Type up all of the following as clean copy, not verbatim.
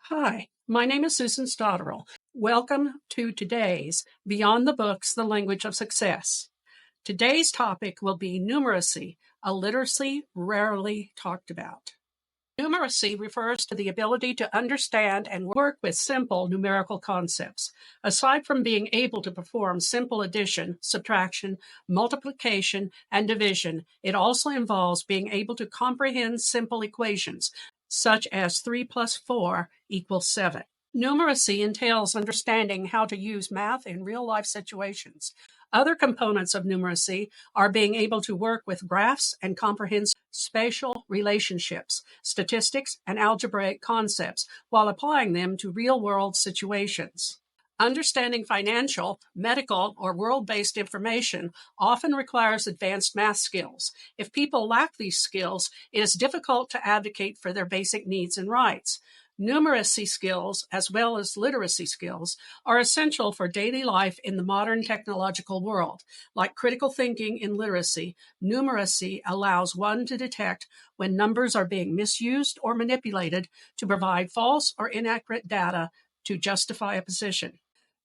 Hi, my name is Susan Stotterell. Welcome to today's Beyond the Books, the Language of Success. Today's topic will be numeracy, a literacy rarely talked about. Numeracy refers to the ability to understand and work with simple numerical concepts. Aside from being able to perform simple addition, subtraction, multiplication, and division, it also involves being able to comprehend simple equations, such as 3 plus 4 equals 7. Numeracy entails understanding how to use math in real-life situations. Other components of numeracy are being able to work with graphs and comprehend spatial relationships, statistics, and algebraic concepts while applying them to real-world situations. Understanding financial, medical, or world-based information often requires advanced math skills. If people lack these skills, it is difficult to advocate for their basic needs and rights. Numeracy skills, as well as literacy skills, are essential for daily life in the modern technological world. Like critical thinking in literacy, numeracy allows one to detect when numbers are being misused or manipulated to provide false or inaccurate data to justify a position.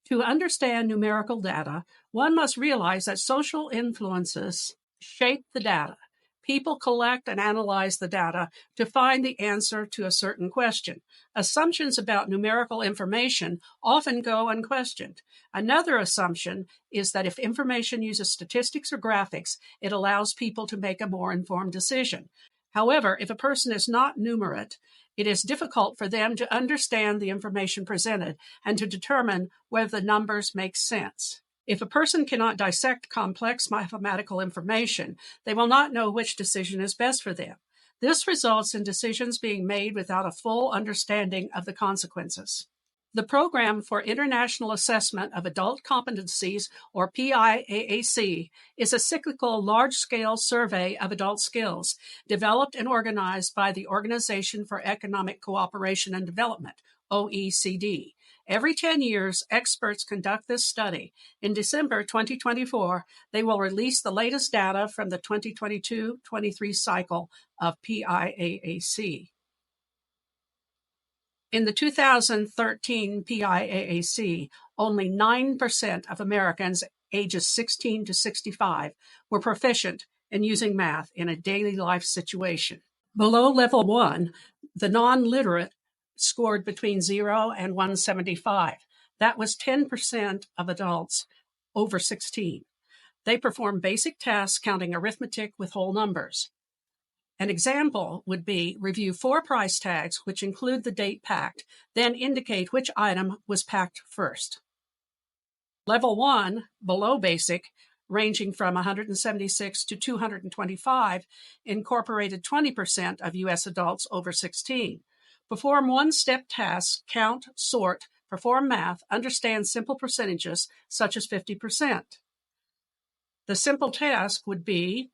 To understand numerical data, one must realize that social influences shape the data. People collect and analyze the data to find the answer to a certain question. Assumptions about numerical information often go unquestioned. Another assumption is that if information uses statistics or graphics, it allows people to make a more informed decision. However, if a person is not numerate, it is difficult for them to understand the information presented and to determine whether the numbers make sense. If a person cannot dissect complex mathematical information, they will not know which decision is best for them. This results in decisions being made without a full understanding of the consequences. The Program for International Assessment of Adult Competencies, or PIAAC, is a cyclical, large-scale survey of adult skills developed and organized by the Organization for Economic Cooperation and Development, OECD. Every 10 years, experts conduct this study. In December 2024, they will release the latest data from the 2022-23 cycle of PIAAC. In the 2013 PIAAC, only 9% of Americans ages 16 to 65 were proficient in using math in a daily life situation. Below level 1, the non-literate scored between 0 and 175. That was 10% of adults over 16. They perform basic tasks counting arithmetic with whole numbers. An example would be review 4 price tags, which include the date packed, then indicate which item was packed first. Level 1, below basic, ranging from 176 to 225, incorporated 20% of U.S. adults over 16. Perform one-step tasks, count, sort, perform math, understand simple percentages, such as 50%. The simple task would be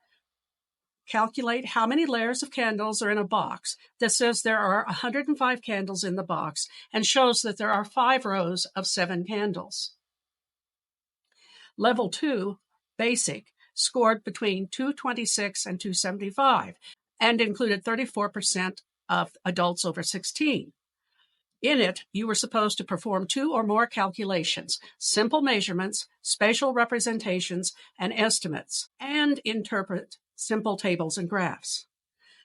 calculate how many layers of candles are in a box that says there are 105 candles in the box and shows that there are 5 rows of 7 candles. Level 2, basic, scored between 226 and 275 and included 34% of adults over 16. In it, you were supposed to perform 2 or more calculations, simple measurements, spatial representations, and estimates, and interpret simple tables and graphs.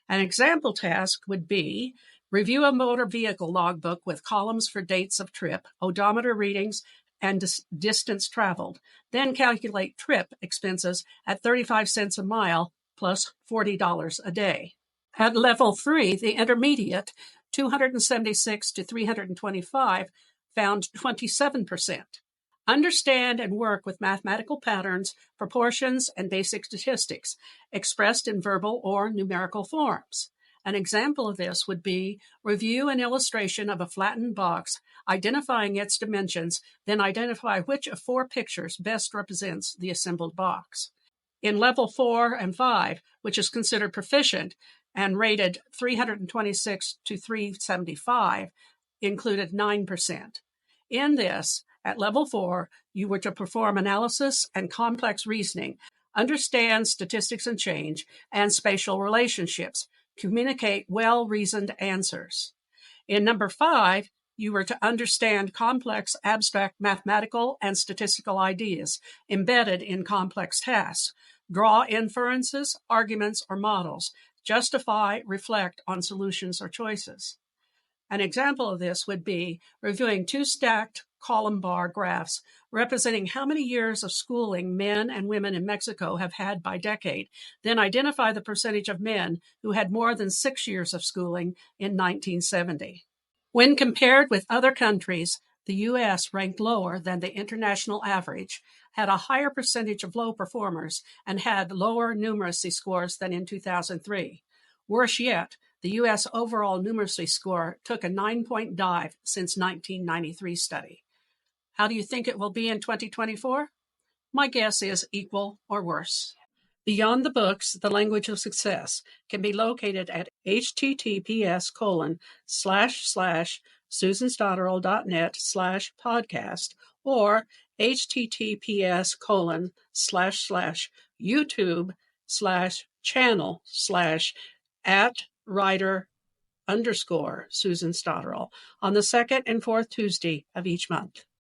An example task would be review a motor vehicle logbook with columns for dates of trip, odometer readings, and distance traveled. Then calculate trip expenses at 35 cents a mile plus $40 a day. At level 3, the intermediate, 276 to 325, found 27%. Understand and work with mathematical patterns, proportions, and basic statistics, expressed in verbal or numerical forms. An example of this would be review an illustration of a flattened box, identifying its dimensions, then identify which of 4 pictures best represents the assembled box. In level 4 and 5, which is considered proficient and rated 326 to 375, included 9%. In this, at level 4, you were to perform analysis and complex reasoning, understand statistics and change, and spatial relationships, communicate well-reasoned answers. In number 5, you were to understand complex abstract mathematical and statistical ideas embedded in complex tasks, draw inferences, arguments, or models, justify, reflect on solutions or choices. An example of this would be reviewing two stacked column bar graphs representing how many years of schooling men and women in Mexico have had by decade, then identify the percentage of men who had more than 6 years of schooling in 1970. When compared with other countries, the U.S. ranked lower than the international average, had a higher percentage of low performers, and had lower numeracy scores than in 2003. Worse yet, the U.S. overall numeracy score took a 9-point dive since 1993 study. How do you think it will be in 2024? My guess is equal or worse. Beyond the Books, The Language of Success can be located at https://susanstotterl.net/podcast or https://youtube/channel/@writer_Susan Stotterl on the second and fourth Tuesday of each month.